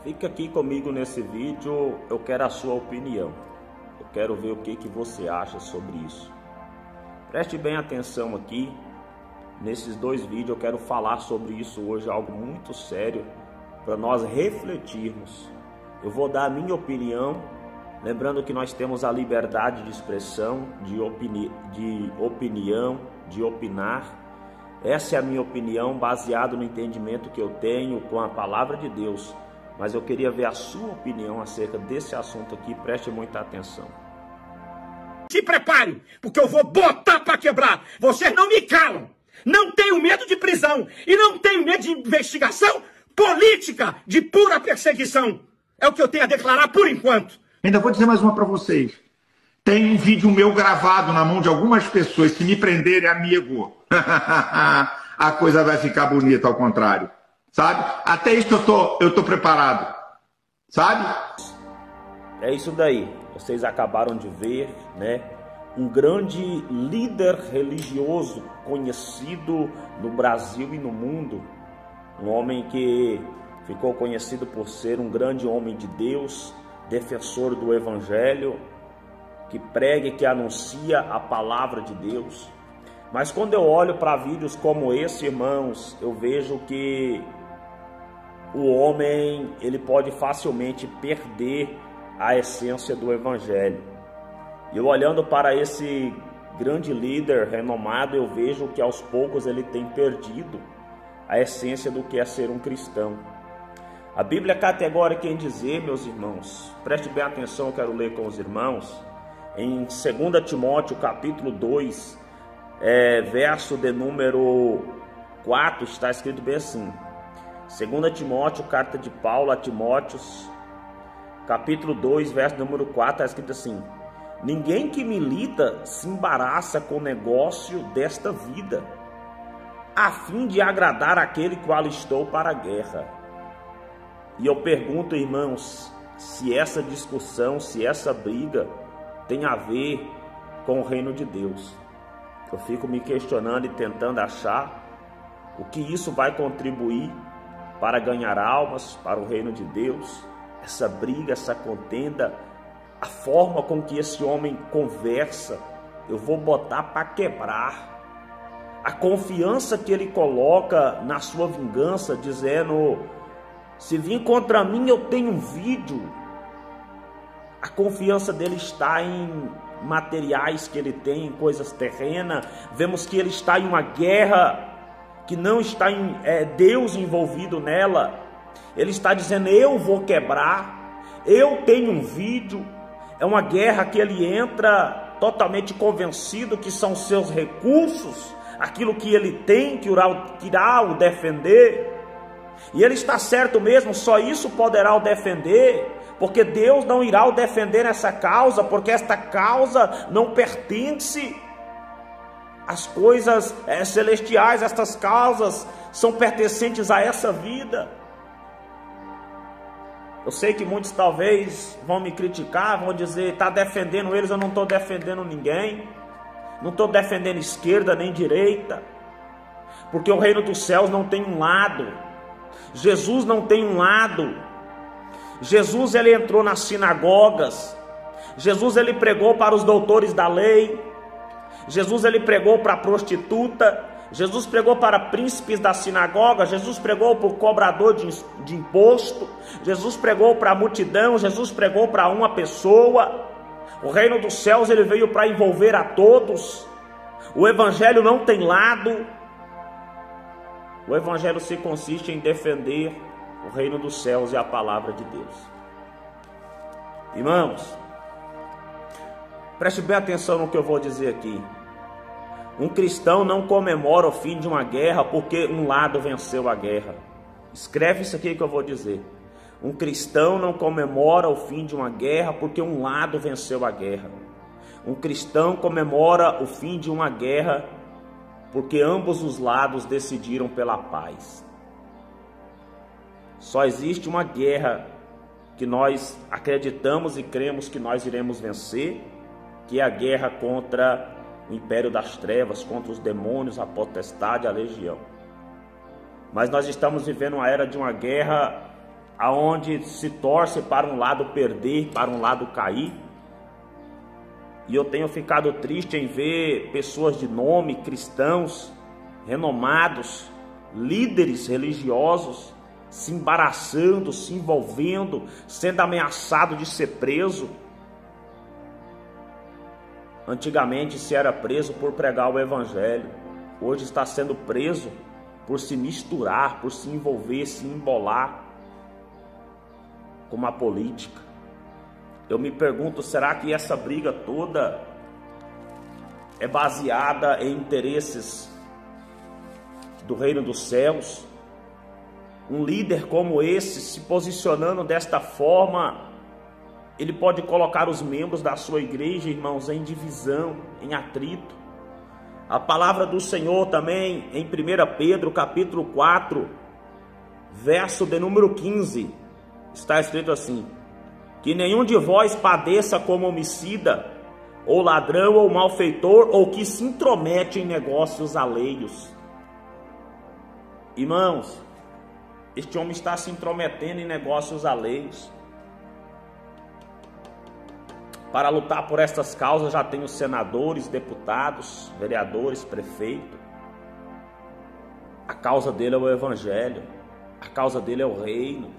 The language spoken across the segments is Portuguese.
Fica aqui comigo nesse vídeo, eu quero a sua opinião. Eu quero ver o que você acha sobre isso. Preste bem atenção aqui. Nesses dois vídeos eu quero falar sobre isso hoje, algo muito sério, para nós refletirmos. Eu vou dar a minha opinião, lembrando que nós temos a liberdade de expressão, de opinião, de opinar. Essa é a minha opinião, baseado no entendimento que eu tenho com a palavra de Deus. Mas eu queria ver a sua opinião acerca desse assunto aqui, preste muita atenção. Se prepare, porque eu vou botar para quebrar. Vocês não me calam. Não tenho medo de prisão e não tenho medo de investigação política de pura perseguição. É o que eu tenho a declarar por enquanto. Ainda vou dizer mais uma para vocês. Tem um vídeo meu gravado na mão de algumas pessoas. Se me prenderem, amigo, a coisa vai ficar bonita ao contrário. Sabe? Até isso eu tô preparado. Sabe? É isso daí. Vocês acabaram de ver, né? Um grande líder religioso conhecido no Brasil e no mundo. Um homem que ficou conhecido por ser um grande homem de Deus, defensor do Evangelho, que prega e que anuncia a palavra de Deus. Mas quando eu olho para vídeos como esse, irmãos, eu vejo que o homem ele pode facilmente perder a essência do Evangelho. E eu olhando para esse grande líder renomado, eu vejo que aos poucos ele tem perdido a essência do que é ser um cristão. A Bíblia é categórica em dizer, meus irmãos, preste bem atenção, eu quero ler com os irmãos, em 2 Timóteo capítulo 2, verso de número 4, está escrito bem assim. 2 Timóteo, carta de Paulo a Timóteo, capítulo 2, verso número 4, está escrito assim: ninguém que milita se embaraça com o negócio desta vida, a fim de agradar aquele qual estou para a guerra. E eu pergunto, irmãos, se essa discussão, se essa briga tem a ver com o reino de Deus. Eu fico me questionando e tentando achar o que isso vai contribuir para ganhar almas para o reino de Deus. Essa briga, essa contenda, a forma com que esse homem conversa, eu vou botar para quebrar. A confiança que ele coloca na sua vingança, dizendo: se vir contra mim eu tenho um vídeo. A confiança dele está em materiais que ele tem, em coisas terrenas. Vemos que ele está em uma guerra que não está em Deus envolvido nela. Ele está dizendo: eu vou quebrar, eu tenho um vídeo. É uma guerra que ele entra totalmente convencido que são seus recursos, aquilo que ele tem que irá o defender. E ele está certo mesmo, só isso poderá o defender, porque Deus não irá o defender nessa causa, porque esta causa não pertence às coisas celestiais. Estas causas são pertencentes a essa vida. Eu sei que muitos talvez vão me criticar, vão dizer: está defendendo eles. Eu não estou defendendo ninguém, não estou defendendo esquerda nem direita, porque o reino dos céus não tem um lado, Jesus não tem um lado. Jesus ele entrou nas sinagogas, Jesus ele pregou para os doutores da lei, Jesus ele pregou para a prostituta, Jesus pregou para príncipes da sinagoga, Jesus pregou para o cobrador de imposto, Jesus pregou para a multidão, Jesus pregou para uma pessoa. O reino dos céus ele veio para envolver a todos. O evangelho não tem lado. O evangelho se consiste em defender o reino dos céus e a palavra de Deus. Irmãos, preste bem atenção no que eu vou dizer aqui. Um cristão não comemora o fim de uma guerra porque um lado venceu a guerra. Escreve isso aqui que eu vou dizer. Um cristão não comemora o fim de uma guerra porque um lado venceu a guerra. Um cristão comemora o fim de uma guerra porque ambos os lados decidiram pela paz. Só existe uma guerra que nós acreditamos e cremos que nós iremos vencer, que é a guerra contra o império das trevas, contra os demônios, a potestade, a legião. Mas nós estamos vivendo uma era de uma guerra aonde se torce para um lado perder, para um lado cair. E eu tenho ficado triste em ver pessoas de nome, cristãos, renomados, líderes religiosos, se embaraçando, se envolvendo, sendo ameaçado de ser preso. Antigamente se era preso por pregar o evangelho, hoje está sendo preso por se misturar, por se envolver, se embolar com a política. Eu me pergunto, será que essa briga toda é baseada em interesses do reino dos céus? Um líder como esse, se posicionando desta forma, ele pode colocar os membros da sua igreja, irmãos, em divisão, em atrito. A palavra do Senhor também, em 1 Pedro, capítulo 4, verso de número 15, está escrito assim: que nenhum de vós padeça como homicida, ou ladrão, ou malfeitor, ou que se intromete em negócios alheios. Irmãos, este homem está se intrometendo em negócios alheios. Para lutar por estas causas já tem os senadores, deputados, vereadores, prefeitos. A causa dele é o evangelho, a causa dele é o reino.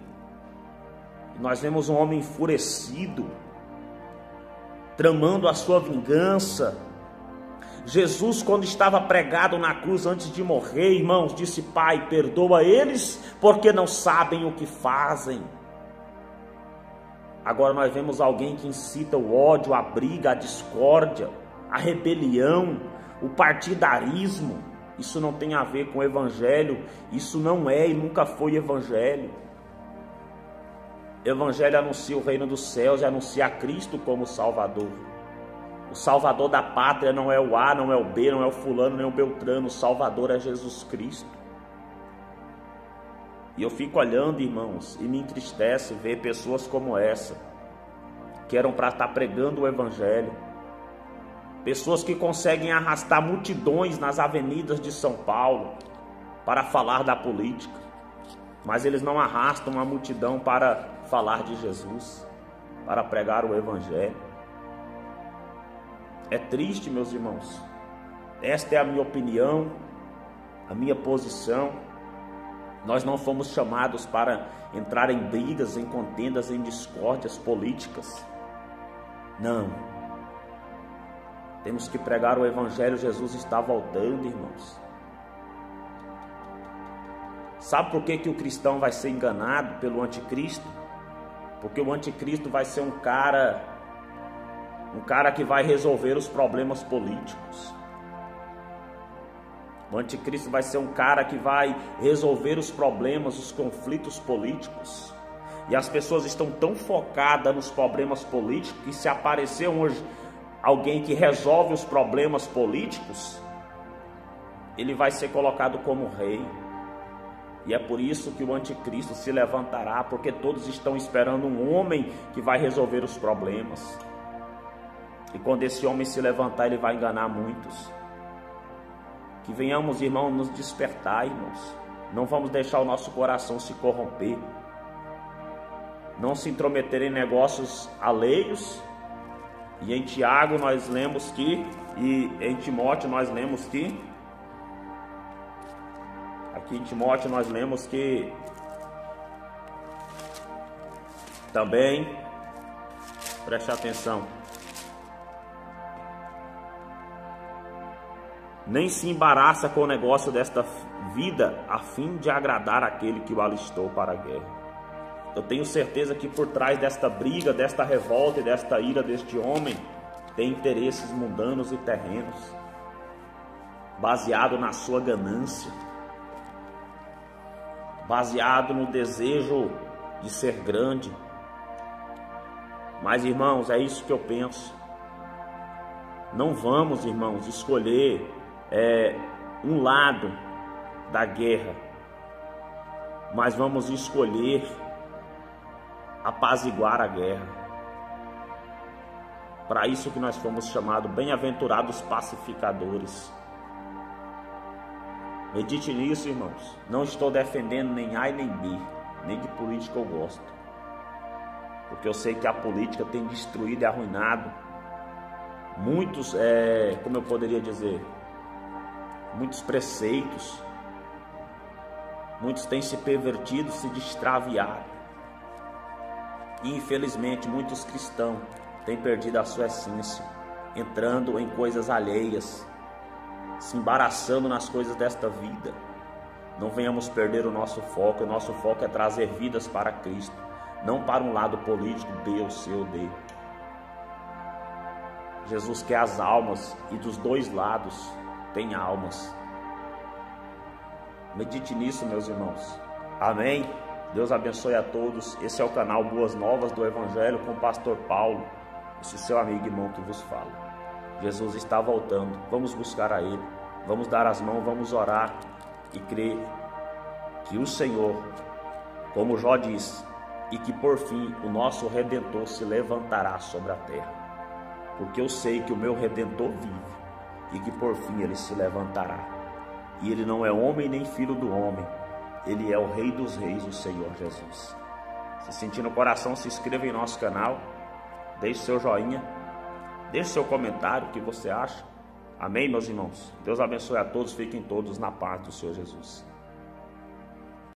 E nós vemos um homem enfurecido, tramando a sua vingança. Jesus, quando estava pregado na cruz antes de morrer, irmãos, disse: Pai, perdoa eles, porque não sabem o que fazem. Agora nós vemos alguém que incita o ódio, a briga, a discórdia, a rebelião, o partidarismo. Isso não tem a ver com o evangelho, isso não é e nunca foi evangelho. Evangelho anuncia o reino dos céus e anuncia a Cristo como Salvador. O Salvador da pátria não é o A, não é o B, não é o fulano, nem o beltrano. O Salvador é Jesus Cristo. E eu fico olhando, irmãos, e me entristece ver pessoas como essa, que eram para estar pregando o evangelho. Pessoas que conseguem arrastar multidões nas avenidas de São Paulo para falar da política, mas eles não arrastam a multidão para falar de Jesus, para pregar o evangelho. É triste, meus irmãos. Esta é a minha opinião, a minha posição. Nós não fomos chamados para entrar em brigas, em contendas, em discórdias políticas. Não. Temos que pregar o evangelho. Jesus está voltando, irmãos. Sabe por que o cristão vai ser enganado pelo anticristo? Porque o anticristo vai ser um cara que vai resolver os problemas políticos. O anticristo vai ser um cara que vai resolver os problemas, os conflitos políticos. E as pessoas estão tão focadas nos problemas políticos que se aparecer hoje alguém que resolve os problemas políticos, ele vai ser colocado como rei. E é por isso que o anticristo se levantará, porque todos estão esperando um homem que vai resolver os problemas. E quando esse homem se levantar, ele vai enganar muitos. Que venhamos, irmãos, nos despertar, irmãos. Não vamos deixar o nosso coração se corromper. Não se intrometer em negócios alheios. E em Tiago nós lemos que, e em Timóteo nós lemos que, aqui em Timóteo nós lemos que também, preste atenção, nem se embaraça com o negócio desta vida, a fim de agradar aquele que o alistou para a guerra. Eu tenho certeza que por trás desta briga, desta revolta e desta ira deste homem, tem interesses mundanos e terrenos, baseado na sua ganância, baseado no desejo de ser grande. Mas, irmãos, é isso que eu penso. Não vamos, irmãos, escolher um lado da guerra, mas vamos escolher apaziguar a guerra. Para isso que nós fomos chamados bem-aventurados pacificadores. Medite nisso, irmãos. Não estou defendendo nem A e nem B, nem de política eu gosto. Porque eu sei que a política tem destruído e arruinado muitos, como eu poderia dizer, muitos preceitos. Muitos têm se pervertido, se extraviado. E infelizmente muitos cristãos têm perdido a sua essência, entrando em coisas alheias, se embaraçando nas coisas desta vida. Não venhamos perder o nosso foco. O nosso foco é trazer vidas para Cristo, não para um lado político, B ou C ou D. Jesus quer as almas, e dos dois lados tem almas. Medite nisso, meus irmãos. Amém? Deus abençoe a todos. Esse é o canal Boas Novas do Evangelho com o pastor Paulo, esse seu amigo e irmão que vos fala. Jesus está voltando. Vamos buscar a Ele. Vamos dar as mãos, vamos orar e crer que o Senhor, como Jó disse, e que por fim o nosso Redentor se levantará sobre a terra. Porque eu sei que o meu Redentor vive e que por fim Ele se levantará. E Ele não é homem nem filho do homem. Ele é o Rei dos Reis, o Senhor Jesus. Se sentir no coração, se inscreva em nosso canal. Deixe seu joinha. Deixe seu comentário, o que você acha. Amém, meus irmãos? Deus abençoe a todos. Fiquem todos na paz do Senhor Jesus.